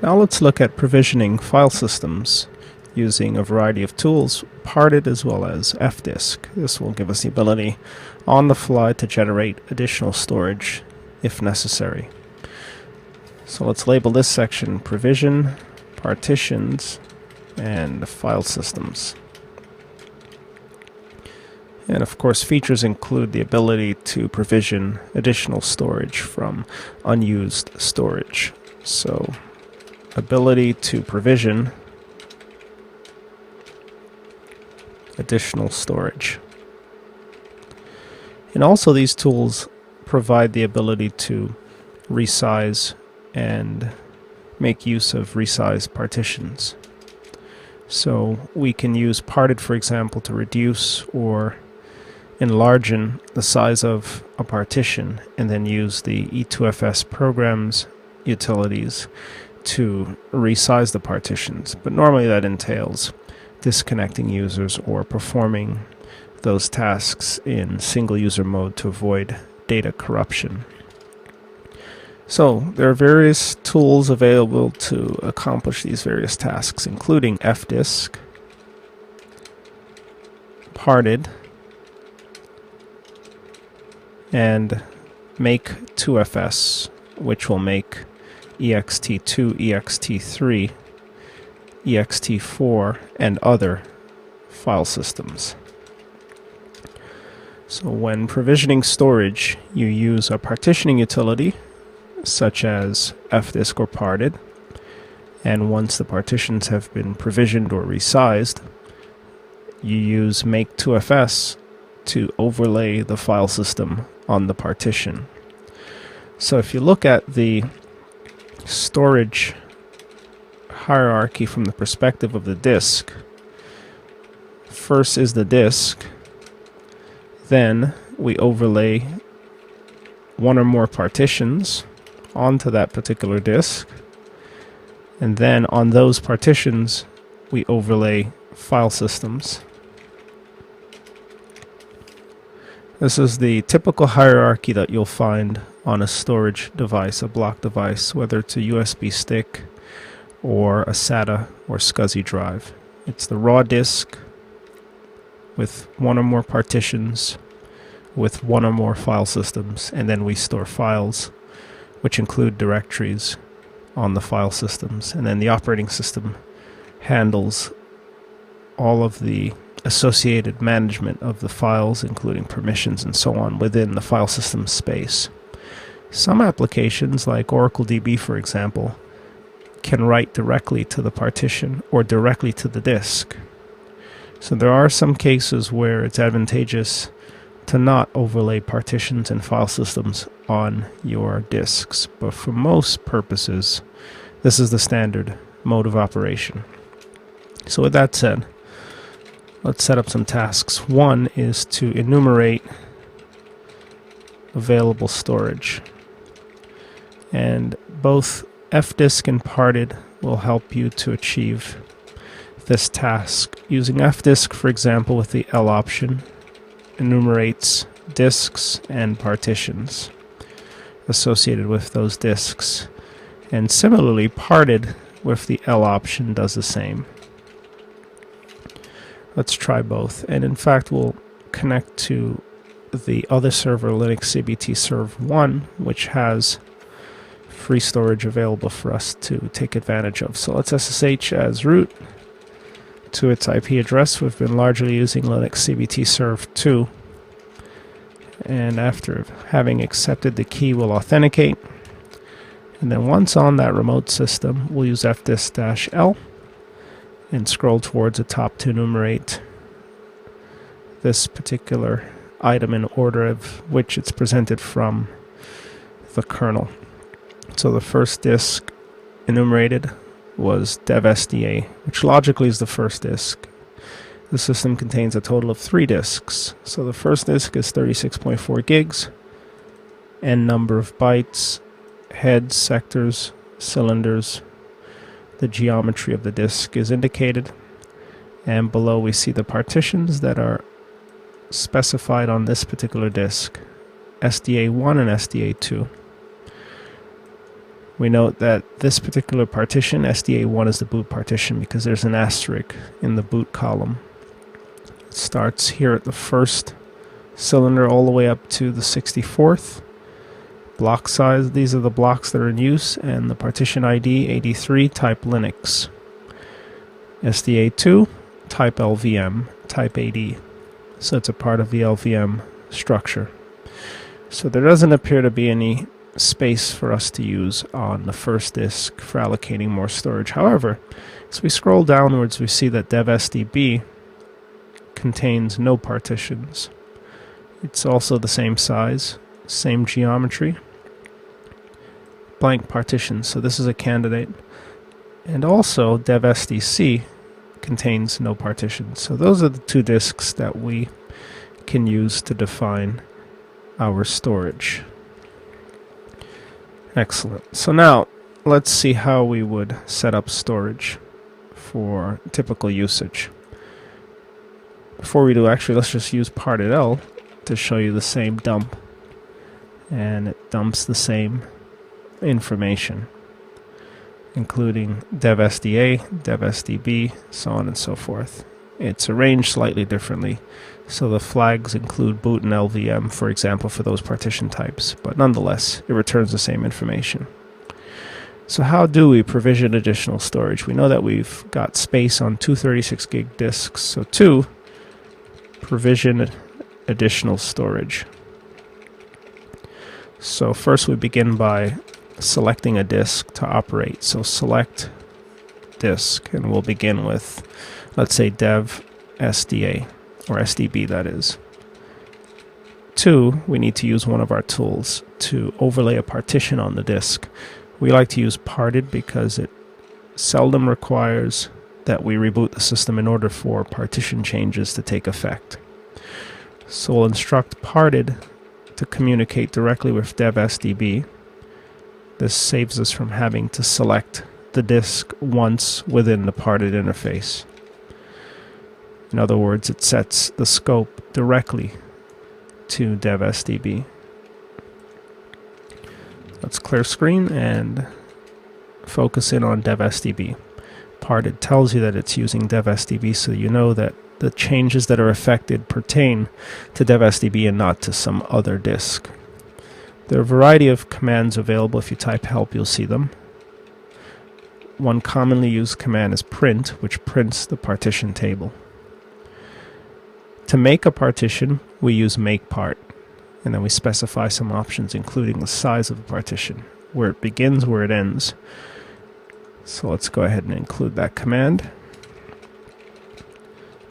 Now let's look at provisioning file systems using a variety of tools, Parted as well as fdisk. This will give us the ability on the fly to generate additional storage if necessary. So let's label this section Provision, Partitions, and File Systems. And of course, features include the ability to provision additional storage from unused storage. So, ability to provision additional storage. And also these tools provide the ability to resize and make use of resize partitions. So we can use Parted, for example, to reduce or enlarge the size of a partition, and then use the E2FS programs utilities to resize the partitions. But normally that entails disconnecting users or performing those tasks in single user mode to avoid data corruption. So there are various tools available to accomplish these various tasks, including fdisk, Parted, and make2fs, which will make EXT2, EXT3, EXT4, and other file systems. So when provisioning storage, you use a partitioning utility such as fdisk or Parted, and once the partitions have been provisioned or resized, you use make2fs to overlay the file system on the partition. So if you look at the storage hierarchy from the perspective of the disk, first is the disk, then we overlay one or more partitions onto that particular disk, and then on those partitions we overlay file systems. This is the typical hierarchy that you'll find on a storage device, a block device, whether it's a USB stick or a SATA or SCSI drive. It's the raw disk with one or more partitions, with one or more file systems, and then we store files, which include directories on the file systems. And then the operating system handles all of the associated management of the files, including permissions and so on, within the file system space. Some applications, like Oracle DB for example, can write directly to the partition or directly to the disk. So there are some cases where it's advantageous to not overlay partitions and file systems on your disks, but for most purposes this is the standard mode of operation. So with that said, let's set up some tasks. One is to enumerate available storage, and both fdisk and Parted will help you to achieve this task. Using fdisk, for example, with the L option, enumerates disks and partitions associated with those disks, and similarly Parted with the L option does the same. Let's try both, and in fact we'll connect to the other server, Linux CBT Serve 1, which has free storage available for us to take advantage of. So let's SSH as root to its IP address. We've been largely using Linux CBT Serve 2, and after having accepted the key we'll authenticate, and then once on that remote system we'll use fdisk-L and scroll towards the top to enumerate this particular item in order of which it's presented from the kernel. So the first disk enumerated was dev-SDA, which logically is the first disk. The system contains a total of 3 disks. So the first disk is 36.4 gigs, n number of bytes, heads, sectors, cylinders. The geometry of the disk is indicated, and below we see the partitions that are specified on this particular disk, SDA1 and SDA2. We note that this particular partition, SDA1, is the boot partition because there's an asterisk in the boot column. It starts here at the first cylinder all the way up to the 64th. Block size, these are the blocks that are in use, and the partition ID 83, type Linux. SDA2, type LVM, type AD. So it's a part of the LVM structure. So there doesn't appear to be any space for us to use on the first disk for allocating more storage. However, as we scroll downwards, we see that DevSDB contains no partitions. It's also the same size, same geometry, blank partitions, so this is a candidate. And also DevSDC contains no partitions. So those are the two disks that we can use to define our storage. Excellent. So now let's see how we would set up storage for typical usage. Before we do, actually, let's just use Part1 to show you the same dump. And it dumps the same information, including DevSDA, DevSDB, so on and so forth. It's arranged slightly differently, so the flags include boot and LVM, for example, for those partition types, but nonetheless, it returns the same information. So how do we provision additional storage? We know that we've got space on 236 gig disks, so to provision additional storage. So first we begin by selecting a disk to operate. So select disk, and we'll begin with, let's say, dev SDA, or SDB that is. 2, we need to use one of our tools to overlay a partition on the disk. We like to use parted because it seldom requires that we reboot the system in order for partition changes to take effect. So we'll instruct parted to communicate directly with dev SDB. This saves us from having to select the disk once within the parted interface. In other words, it sets the scope directly to dev SDB. Let's clear screen and focus in on dev SDB. Parted tells you that it's using dev SDB, so you know that the changes that are affected pertain to dev SDB and not to some other disk. There are a variety of commands available. If you type help, you'll see them. One commonly used command is print, which prints the partition table. To make a partition, we use makePart, and then we specify some options, including the size of the partition, where it begins, where it ends. So let's go ahead and include that command.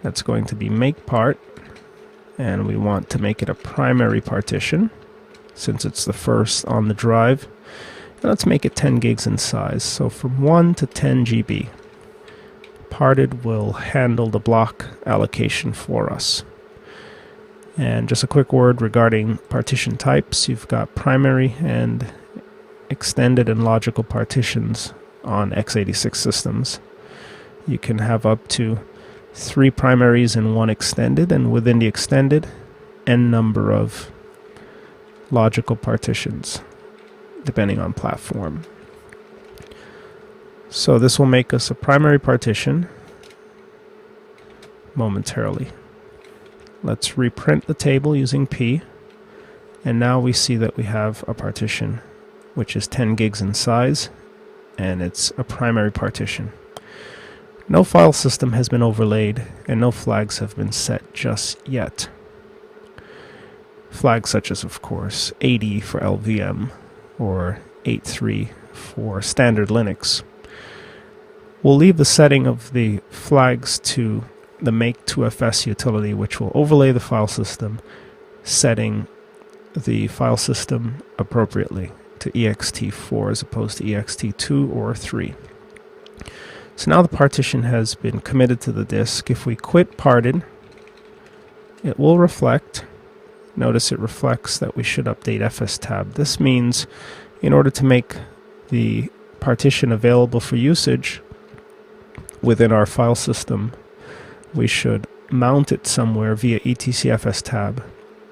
That's going to be makePart, and we want to make it a primary partition, since it's the first on the drive. And let's make it 10 gigs in size, so from 1 to 10 GB. Parted will handle the block allocation for us. And just a quick word regarding partition types. You've got primary and extended and logical partitions on x86 systems. You can have up to 3 primaries and 1 extended, and within the extended, n number of logical partitions, depending on platform. So this will make us a primary partition momentarily. Let's reprint the table using P, and now we see that we have a partition which is 10 gigs in size, and it's a primary partition. No file system has been overlaid, and no flags have been set just yet. Flags such as, of course, 80 for LVM or 83 for standard Linux. We'll leave the setting of the flags to the make2fs utility, which will overlay the file system, setting the file system appropriately to EXT4 as opposed to EXT2 or 3. So now the partition has been committed to the disk. If we quit parted, it will reflect. Notice it reflects that we should update fstab. This means in order to make the partition available for usage within our file system, we should mount it somewhere via etcfstab,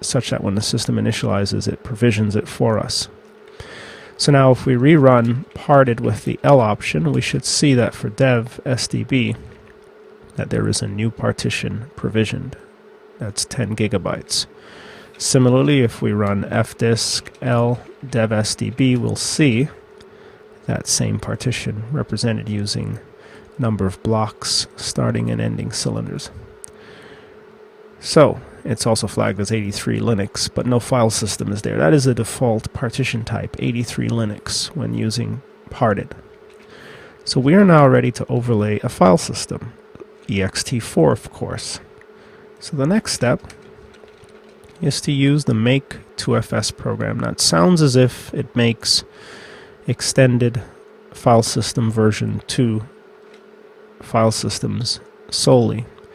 such that when the system initializes, it provisions it for us. So now if we rerun parted with the L option, we should see that for dev SDB that there is a new partition provisioned. That's 10 gigabytes. Similarly, if we run fdisk L dev SDB, we'll see that same partition represented using number of blocks starting and ending cylinders. So it's also flagged as 83 Linux, but no file system is there. That is a default partition type, 83 Linux, when using parted. So we are now ready to overlay a file system, EXT4 of course. So the next step is to use the make 2fs program. Now it sounds as if it makes extended file system version 2 file systems solely,